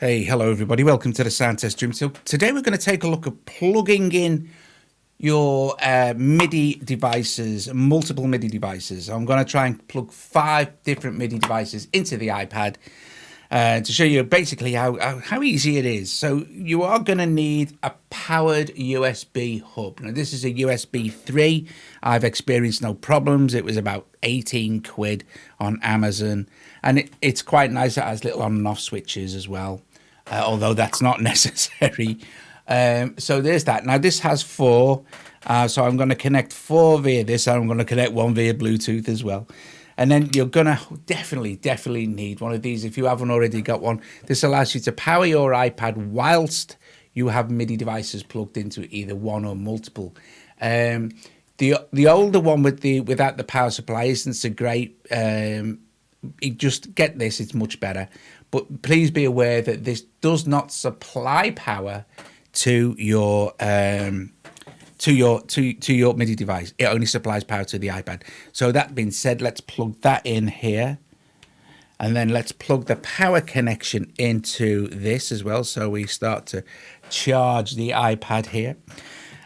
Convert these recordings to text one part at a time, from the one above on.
Hey, hello everybody. Welcome to the Sound Test Room. So today we're going to take a look at plugging in your MIDI devices, multiple MIDI devices. I'm going to try and plug 5 different MIDI devices into the iPad to show you basically how easy it is. So you are going to need a powered USB hub. Now this is a USB 3. I've experienced no problems. It was about 18 quid on Amazon, and it's quite nice. It has little on and off switches as well. Although that's not necessary. So there's that. Now this has 4, so I'm going to connect 4 via this, and I'm going to connect 1 via Bluetooth as well. And then you're going to definitely need one of these if you haven't already got one. This allows you to power your iPad whilst you have MIDI devices plugged into either one or multiple. The older one without the power supply isn't so great. Just get this, it's much better. But please be aware that this does not supply power to your MIDI device. It only supplies power to the iPad. So that being said, let's plug that in here. And then let's plug the power connection into this as well. So we start to charge the iPad here.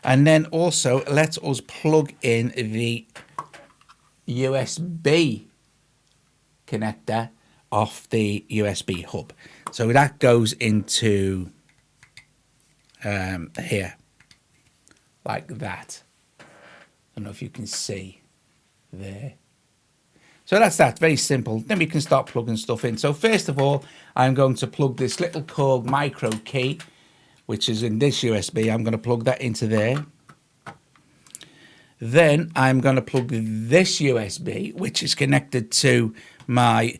And then also let us plug in the USB connector off the USB hub. So that goes into here, like that. I don't know if you can see there. So that's that, very simple. Then we can start plugging stuff in. So first of all, I'm going to plug this little Korg micro key, which is in this USB. I'm going to plug that into there. Then I'm going to plug this USB, which is connected to my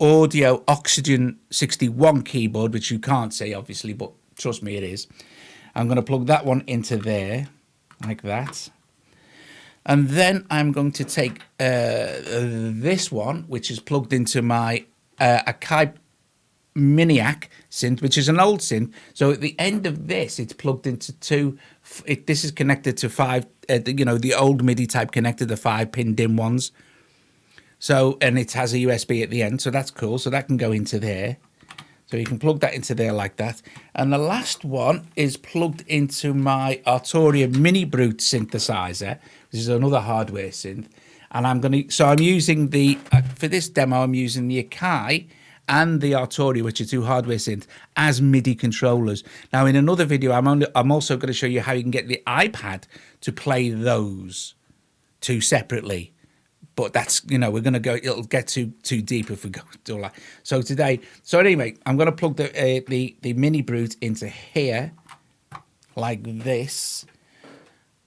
Audio Oxygen 61 keyboard, which you can't see obviously, but trust me, it is. I'm going to plug that one into there, like that. And then I'm going to take this one, which is plugged into my Akai Miniac synth, which is an old synth. So at the end of this, it's plugged into 2. This is connected to 5, the old MIDI type connector, the 5-pin DIN ones. So, and it has a USB at the end, so that's cool. So that can go into there. So you can plug that into there like that. And the last one is plugged into my Arturia Mini Brute synthesizer, which is another hardware synth. And I'm using for this demo, I'm using the Akai and the Arturia, which are 2 hardware synths, as MIDI controllers. Now in another video, I'm also going to show you how you can get the iPad to play those 2 separately. But that's, we're going to go, it'll get too deep if we go do all that. So anyway, I'm going to plug the Mini Brute into here, like this.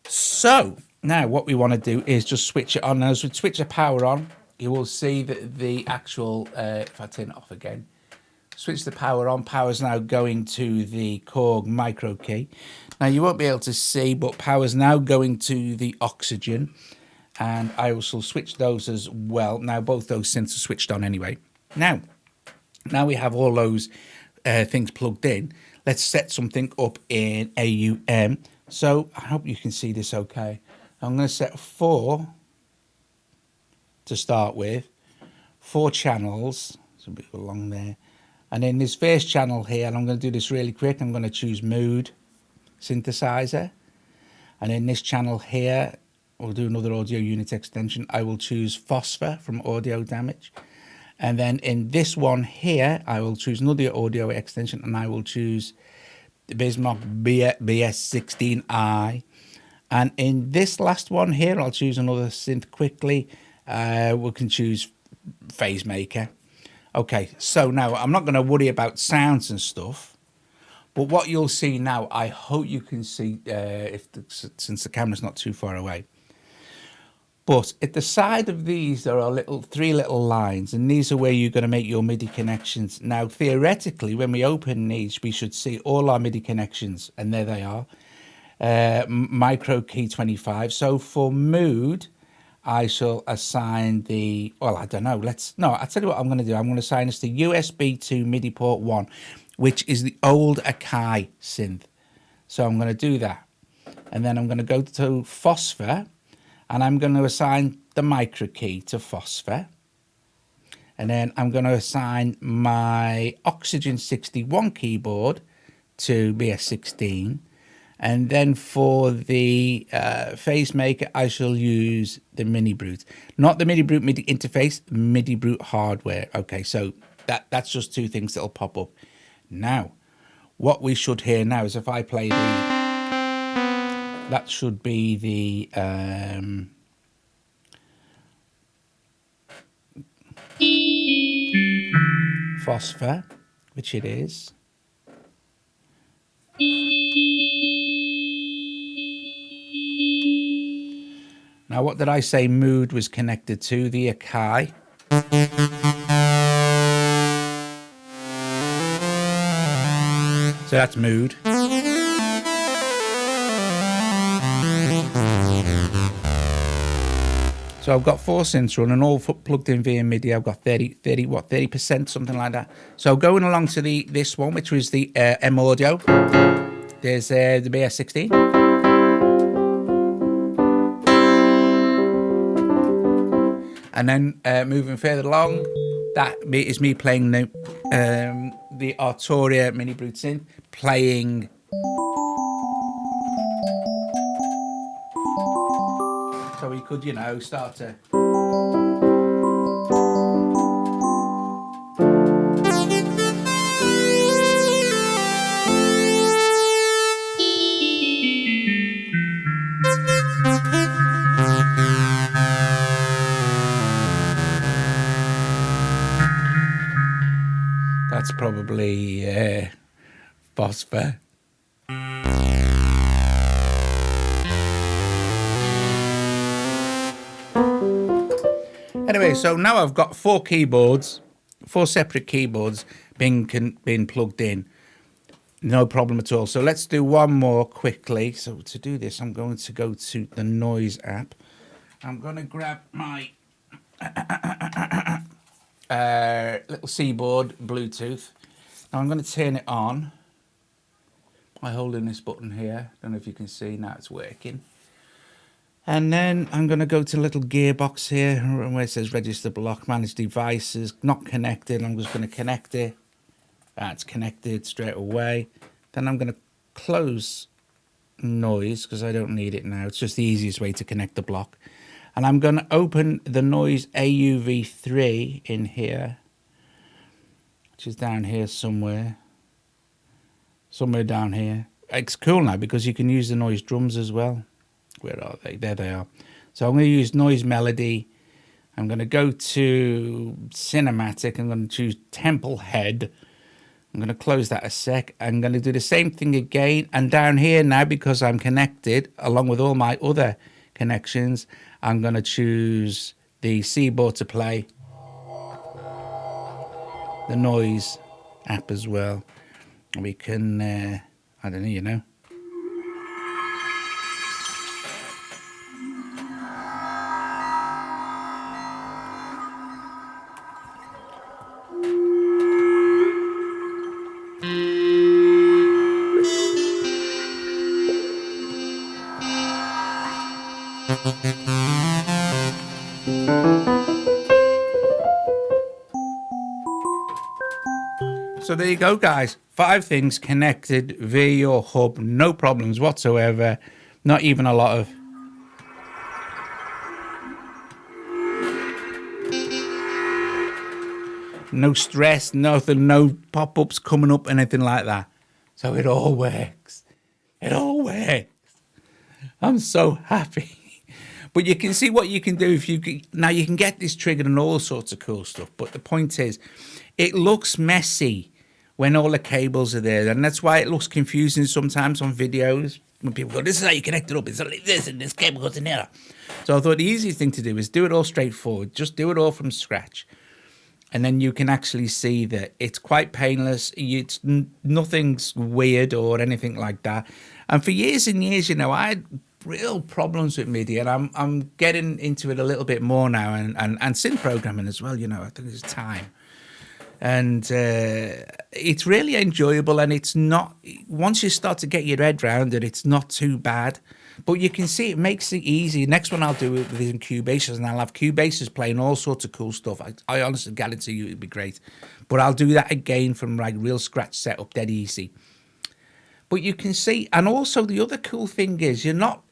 So now what we want to do is just switch it on. Now, as we switch the power on, you will see that the actual, if I turn it off again, switch the power on. Power's now going to the Korg micro key. Now you won't be able to see, but power's now going to the Oxygen. And I also switch those as well. Now both those synths are switched on anyway. Now we have all those things plugged in. Let's set something up in AUM. So I hope you can see this okay. I'm going to set 4 to start with. 4 channels. It's a bit long there. And in this first channel here, and I'm going to do this really quick, I'm going to choose Mood Synthesizer. And in this channel here, we'll do another audio unit extension. I will choose Phosphor from Audio Damage. And then in this one here, I will choose another audio extension, and I will choose the Bismarck BS16i. And in this last one here, I'll choose another synth quickly. We can choose Phasemaker. Okay, so now I'm not going to worry about sounds and stuff. But what you'll see now, I hope you can see, since the camera's not too far away. But at the side of these, there are 3 little lines, and these are where you're going to make your MIDI connections. Now, theoretically, when we open these, we should see all our MIDI connections, and there they are. Micro key 25. So for Mood, I shall assign I don't know. I'll tell you what I'm going to do. I'm going to assign this to USB 2 MIDI port 1, which is the old Akai synth. So I'm going to do that. And then I'm going to go to Phosphor, and I'm going to assign the micro key to Phosphor. And then I'm going to assign my Oxygen 61 keyboard to BS16. And then for the Phasemaker, I shall use the Mini Brute. Not the Mini Brute MIDI interface, MIDI Brute hardware. Okay, so that's just two things that'll pop up. Now, what we should hear now is if I play the... That should be the... Phosphor, which it is. Now, what did I say Mood was connected to? The Akai. So that's Mood. So I've got 4 synths running, all plugged in via MIDI. I've got 30%, something like that. So going along to this one, which was the AUM Audio. There's the BS16. And then moving further along, that is me playing the Arturia Mini Brute Synth, playing... So we could, you know, start to... That's probably Phosphor. Anyway, so now I've got 4 separate keyboards being plugged in. No problem at all. So let's do one more quickly. So to do this, I'm going to go to the Noise app. I'm going to grab my little C-board Bluetooth. Now I'm going to turn it on by holding this button here. Don't know if you can see. Now it's working. And then I'm going to go to the little gearbox here where it says register block, manage devices, not connected. I'm just going to connect it. That's connected straight away. Then I'm going to close Noise because I don't need it now. It's just the easiest way to connect the block. And I'm going to open the Noise AUV3 in here, which is down here somewhere. Somewhere down here. It's cool now because you can use the Noise drums as well. Where are they? There they are. So I'm going to use Noise Melody. I'm going to go to Cinematic. I'm going to choose Temple Head. I'm going to close that a sec. I'm going to do the same thing again. And down here now, because I'm connected, along with all my other connections, I'm going to choose the C-board to play the Noise app as well. We can, I don't know, you know. So there you go, guys. 5 things connected via your hub, no problems whatsoever. Not even a lot of no stress, nothing, no pop-ups coming up, anything like that. So it all works. It all works. I'm so happy. But you can see what you can do if you can. Now you can get this triggered and all sorts of cool stuff. But the point is, it looks messy when all the cables are there. And that's why it looks confusing sometimes on videos. When people go, this is how you connect it up. It's like this and this cable goes in there. So I thought the easiest thing to do is do it all straightforward. Just do it all from scratch. And then you can actually see that it's quite painless. Nothing's weird or anything like that. And for years and years, you know, I had real problems with MIDI, and I'm getting into it a little bit more now, and synth programming as well. You know, I think it's time. And it's really enjoyable, and it's not, once you start to get your head around it, it's not too bad. But you can see it makes it easy. Next one I'll do it with Cubases, and I'll have Cubases playing all sorts of cool stuff. I honestly guarantee you it'd be great. But I'll do that again from like real scratch setup, dead easy. But you can see, and also the other cool thing is you're not,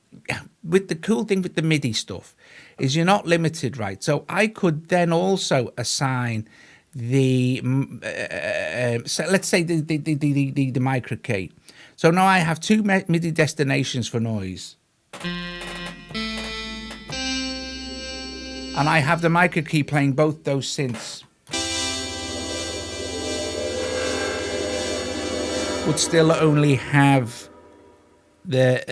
with the cool thing with the MIDI stuff, is you're not limited, right? So I could then also assign the, so let's say the micro key. So now I have 2 MIDI destinations for noise. And I have the micro key playing both those synths. But still only have the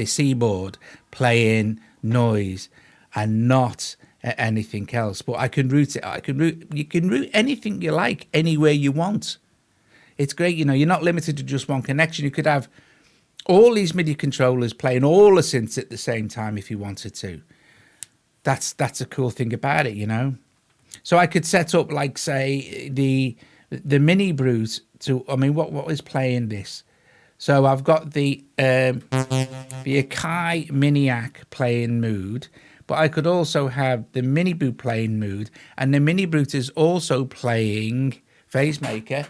C-board playing noise and not anything else. But I can route it. You can route anything you like anywhere you want. It's great, you know. You're not limited to just one connection. You could have all these MIDI controllers playing all the synths at the same time if you wanted to. That's a cool thing about it, you know. So I could set up, like, say, the mini brute to, I mean, what is playing this? So I've got the Akai Miniac playing Mood, but I could also have the mini brute playing Mood, and the mini brute is also playing Phasemaker.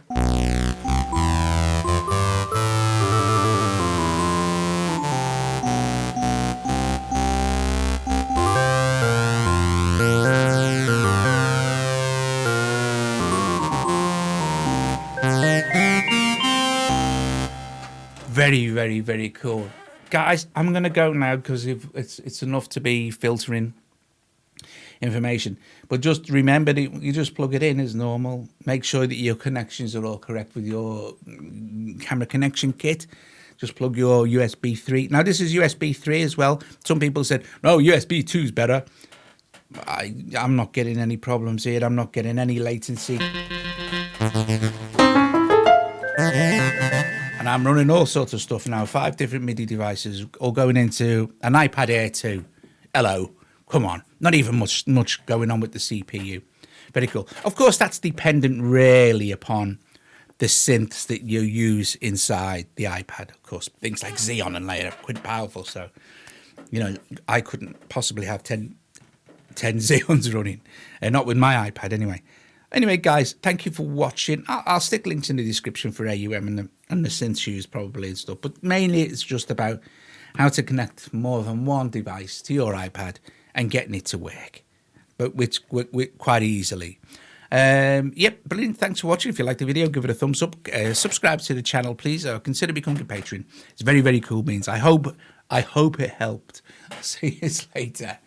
Very, very, very cool. Guys, I'm going to go now because it's enough to be filtering information. But just remember that you just plug it in as normal. Make sure that your connections are all correct with your camera connection kit. Just plug your USB 3. Now, this is USB 3 as well. Some people said, no, USB 2 is better. I'm not getting any problems here. I'm not getting any latency. And I'm running all sorts of stuff now, 5 different MIDI devices, all going into an iPad Air 2. Hello, come on. Not even much going on with the CPU. Very cool. Of course, that's dependent really upon the synths that you use inside the iPad. Of course, things like Xeon and later are quite powerful. So, you know, I couldn't possibly have 10 Xeons running, not with my iPad anyway. Anyway, guys, thank you for watching. I'll stick links in the description for AUM and the synths used probably and stuff. But mainly it's just about how to connect more than one device to your iPad and getting it to work, but which quite easily. Yep, brilliant. Thanks for watching. If you liked the video, give it a thumbs up. Subscribe to the channel, please. Consider becoming a patron. It's very, very cool means. I hope it helped. See you later.